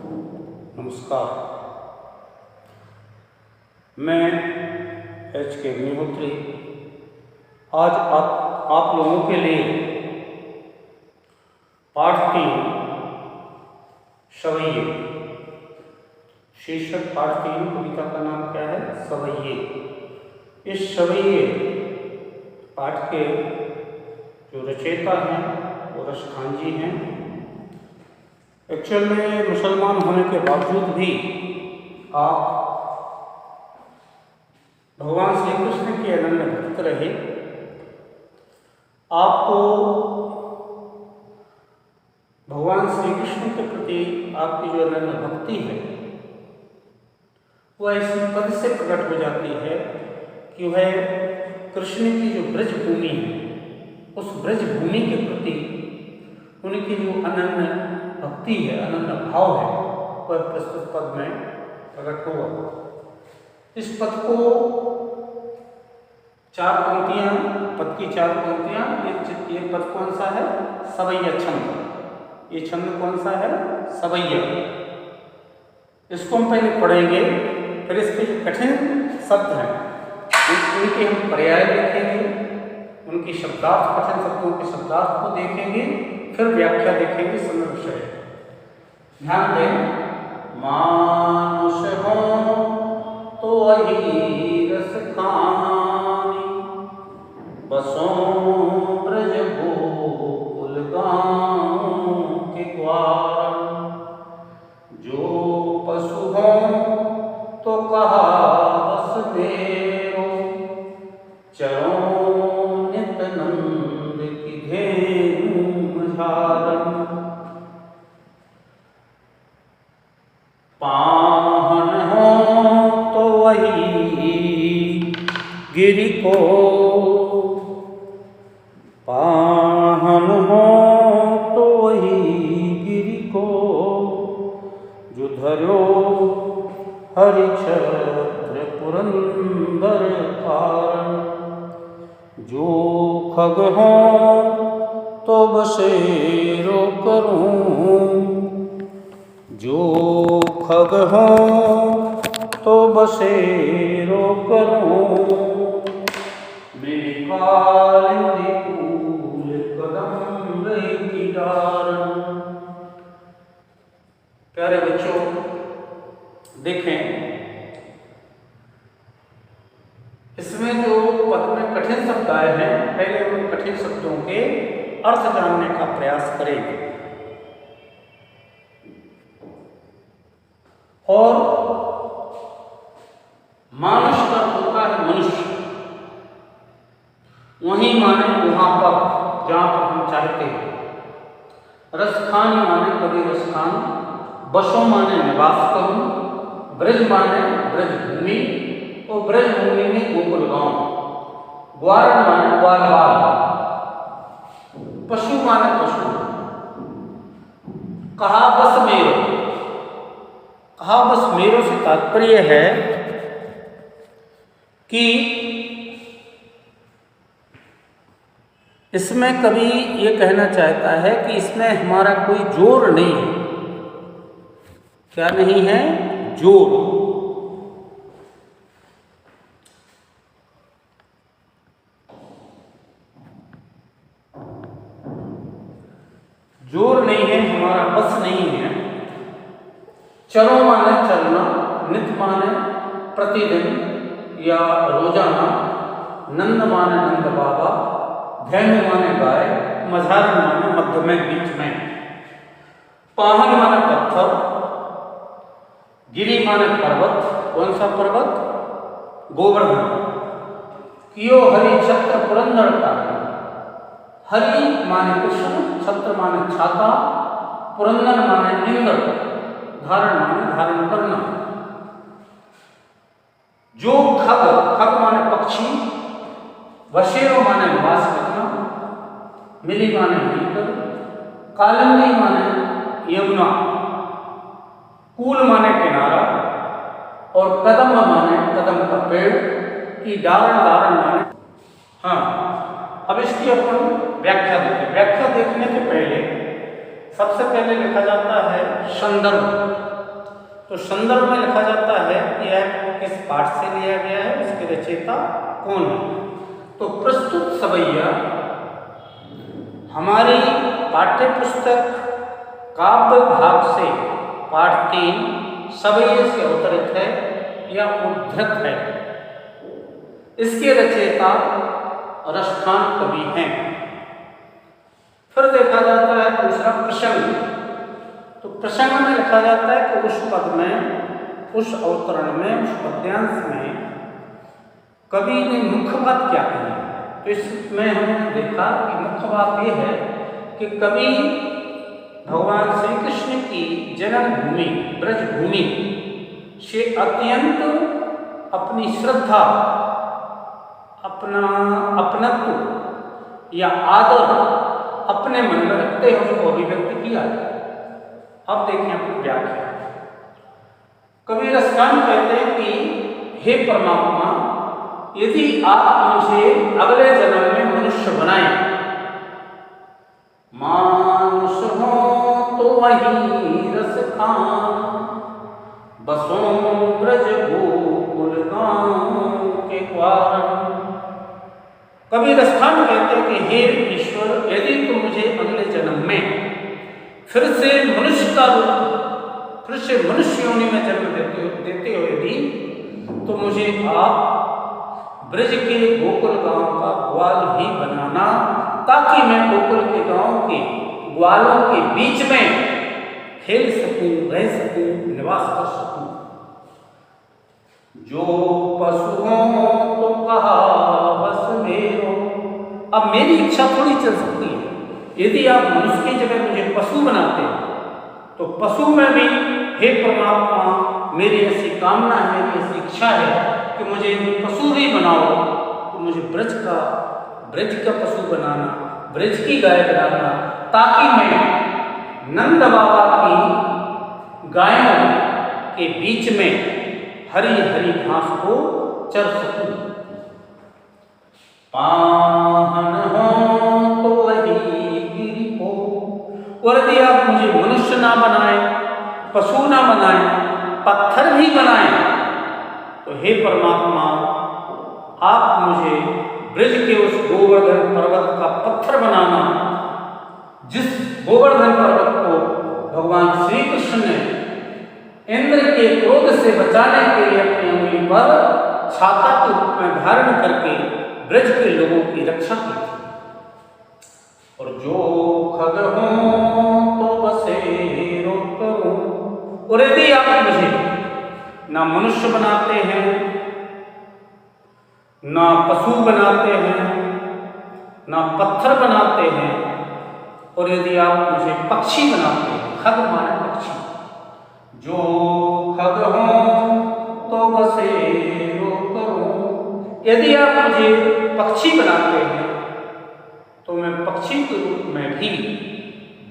नमस्कार। मैं H.K. अग्निहोत्री आज आप लोगों के लिए पाठ 3 सवैये शीर्षक पाठ 3 कविता का नाम क्या है? सवैये। इस सवैये पाठ के जो रचयिता हैं वो रसखान जी हैं। एक्चुअल में मुसलमान होने के बावजूद भी आप भगवान श्री कृष्ण के अनन्य भक्त रहे। आपको भगवान श्री कृष्ण के प्रति आपकी जो अनन्य भक्ति है वह इस पद से प्रकट हो जाती है कि वह कृष्ण की जो ब्रज भूमि है उस ब्रज भूमि के प्रति उनकी जो अनन्य भक्ति है, अनन्य भाव है, वह प्रस्तुत पद में प्रकट हुआ। इस पद को 4 पंक्तियां, पद की 4 पंक्तियां, ये पद कौन सा है? सवैया छंद। ये छंद कौन सा है? सवैया। इसको हम पहले पढ़ेंगे, फिर इसके जो कठिन शब्द हैं उनके हम पर्याय देखेंगे, उनकी शब्दार्थ, कठिन शब्दों के शब्दार्थ को देखेंगे, फिर व्याख्या देखेंगे, समय विषय। ध्यान दें। मानुष हो तो वही रस खानी, बसों ब्रज गोकुल गाँव के द्वार। जो पशु हो तो कहा बस मेरो, चरों नित नंद की धेनु मझारन। पाहन हो तो वही गिरि को, पाहन हो तो वही गिरि को, जो धरो हरिछत्र पुरंदर कारण। जो खग हो तो बसेरो करूं, जो खग हो तो बसेरो करूं। मेरी कालिंदी फूल कदम की डारन। प्यारे बच्चों, देखें इसमें जो पद में कठिन शब्द आए हैं, पहले उन कठिन शब्दों के अर्थ जानने का प्रयास करेंगे। और मानुष का होता है मनुष्य, वहीं माने वहां पर जहां पर हम चाहते हैं। रसखान माने कवि रसखान, बसों माने निवास करूं, ब्रज माने ब्रज भूमि, और ब्रज भूमि में गोकुल गांव। ग्वार माने ग्वाल बाल, पशु माने पशु। कहा बस मेरो, कहा बस मेरो से तात्पर्य है कि इसमें कवि ये कहना चाहता है कि इसमें हमारा कोई जोर नहीं है। क्या नहीं है? जोर। जोर नहीं है, हमारा बस नहीं है। चरो माने चलना, नित माने प्रतिदिन या रोजाना, नंद माने नंद बाबा, धैनु माने गाय, मझारन माने मध्य में, बीच में। पाहन माने पत्थर, गिरि माने पर्वत। कौन सा पर्वत? गोवर्धन। कियो हरि छत्र पुरंदर का। हरि माने कृष्ण, छत्र माने छाता, पुरंदर माने इंद्र, धारण माने धारण करना। जो खग, खग माने पक्षी, वशेरो माने निवास करना, मिली माने मिलकर, कालिंदी माने यमुना, कूल माने किनारा, और कदम माने कदम का पेड़ की डारण, डारण माने। हाँ, अब इसकी अपन व्याख्या देखें। व्याख्या देखने के पहले सबसे पहले लिखा जाता है संदर्भ। तो संदर्भ में लिखा जाता है कि यह किस पाठ से लिया गया है, उसके रचयिता कौन है। तो प्रस्तुत सवैया हमारी पाठ्य पुस्तक काव्य भाग से पाठ 3 सवैये से अवतरित है या उद्धृत है। इसके रचयिता रसखान कवि हैं। फिर देखा जाता है दूसरा प्रसंग। तो प्रसंग में लिखा जाता है कि उस पद में, उस अवतरण में, उस पद्यांश में कवि ने मुख्य बात क्या कही। तो इसमें हमने देखा कि मुख्य बात यह है कि कवि भगवान श्री कृष्ण की जन्मभूमि ब्रजभूमि से अत्यंत अपनी श्रद्धा, अपना अपनत्व या आदर अपने मन में रखते हुए उसको अभिव्यक्त किया। अब देखें अपनी व्याख्या। कवि रसखान कहते हैं कि हे परमात्मा, यदि आप मुझे अगले जन्म में मनुष्य बनाए, मानुष हो तो वही रसखान, बसों ब्रज गोकुल गांव के द्वार। कवि रसखान कहते हैं कि हे ईश्वर, यदि तुम मुझे अगले जन्म में फिर से मनुष्य का रूप, फिर से मनुष्य योनि में जन्म देते हो यदि, तो मुझे आप ब्रज के गोकुल गांव का ग्वाल ही बनाना, ताकि मैं गोकुल के गांव के ग्वालों के बीच में खेल सकूं, रह सकूं, निवास कर सकूं। जो पशुओं तो कहा बस मेरो। अब मेरी इच्छा थोड़ी चल सकती है। यदि आप मनुष्य की जगह मुझे पशु बनाते हैं, तो पशु में भी हे परमात्मा, मेरी ऐसी कामना है, मेरी ऐसी इच्छा है कि मुझे यदि पशु भी बनाओ तो मुझे ब्रज का पशु बनाना, ब्रज की गाय बनाना, ताकि मैं नंद बाबा की गायों के बीच में हरी हरी घास को चर सकूं। पाहन हो तो वही गिरी हो। और यदि आप मुझे मनुष्य ना बनाए, पशु ना बनाए, पत्थर भी बनाए, तो हे परमात्मा, आप मुझे ब्रज के उस गोवर्धन पर्वत का पत्थर बनाना, जिस गोवर्धन पर्वत को भगवान श्री कृष्ण ने इंद्र के क्रोध से बचाने के लिए अपनी अंगुली पर छाता के रूप में धारण करके ब्रज के लोगों की रक्षा की थी। और जो खग हो तो बसेरो करूं। और यदि आप मुझे ना मनुष्य बनाते हैं, ना पशु बनाते हैं, ना पत्थर बनाते हैं, और यदि आप मुझे पक्षी बनाते हैं, खग माने पक्षी, जो खग हो तो बसेरो करूं। यदि आप मुझे पक्षी बनाते हैं, तो मैं पक्षी के रूप में भी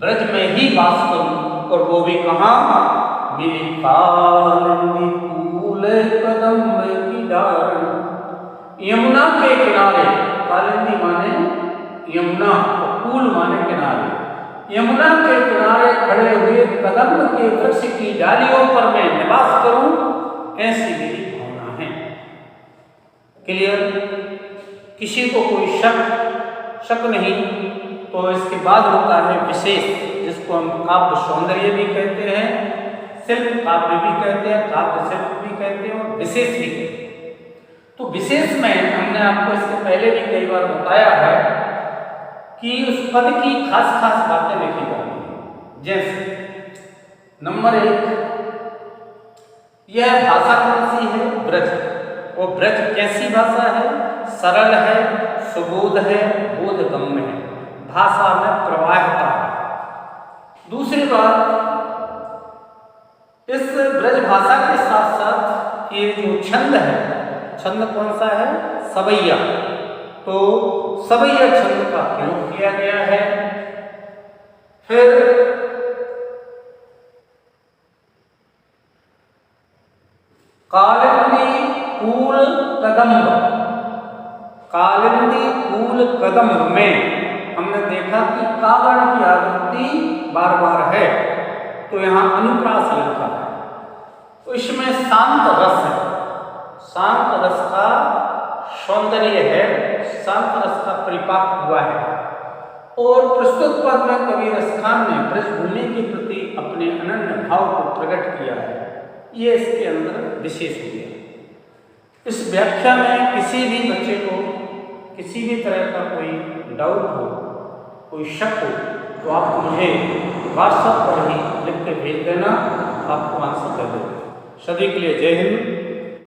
ब्रज में ही वास करूं। और वो भी कहाँ? मेरी कालिंदी फूल कदम्ब की डार, यमुना के किनारे। कालिंदी माने यमुना, और फूल माने किनारे। यमुना के किनारे खड़े हुए कदम्ब के वृक्ष की डालियों पर मैं निवास करूं, ऐसी मेरी भावना है। क्लियर? किसी को कोई शक नहीं। तो इसके बाद होता है विशेष, जिसको हम काव्य सौंदर्य भी कहते हैं, शिल्प काव्य भी कहते हैं, काव्य शिल्प भी कहते हैं, और विशेष भी कहते हैं। तो विशेष में हमने आपको इसके पहले भी कई बार बताया है कि उस पद की खास खास बातें लिखी जाती हैं। जैसे नंबर 1, यह भाषा कौन सी है? ब्रज। वो ब्रज कैसी भाषा है? सरल है, सुबोध है, बोधगम्य है, भाषा में प्रवाहता है। दूसरी बात, इस ब्रज भाषा के साथ साथ ये जो छंद है, छंद कौन सा है? सवैया। तो सवैया छंद का प्रयोग किया गया है। फिर कालिंदी फूल कदम्ब, कालिंदी फूल कदम्ब में हमने देखा कि कावड़ की आवृत्ति बार बार है, तो यहाँ अनुप्रास लिखा है। इसमें शांत रस है, शांत रस का सौंदर्य है, शांत रस का परिपाक हुआ है। और प्रस्तुत पद में कवि रसखान ने ब्रजभूमि के प्रति अपने अनन्य भाव को प्रकट किया है, ये इसके अंदर विशेष हो गया। इस व्याख्या में किसी भी बच्चे को किसी भी तरह का कोई डाउट हो, कोई शक हो, तो आप मुझे व्हाट्सएप पर ही लिख के भेज देना, आपको आंसर कर देंगे। सभी के लिए जय हिंद।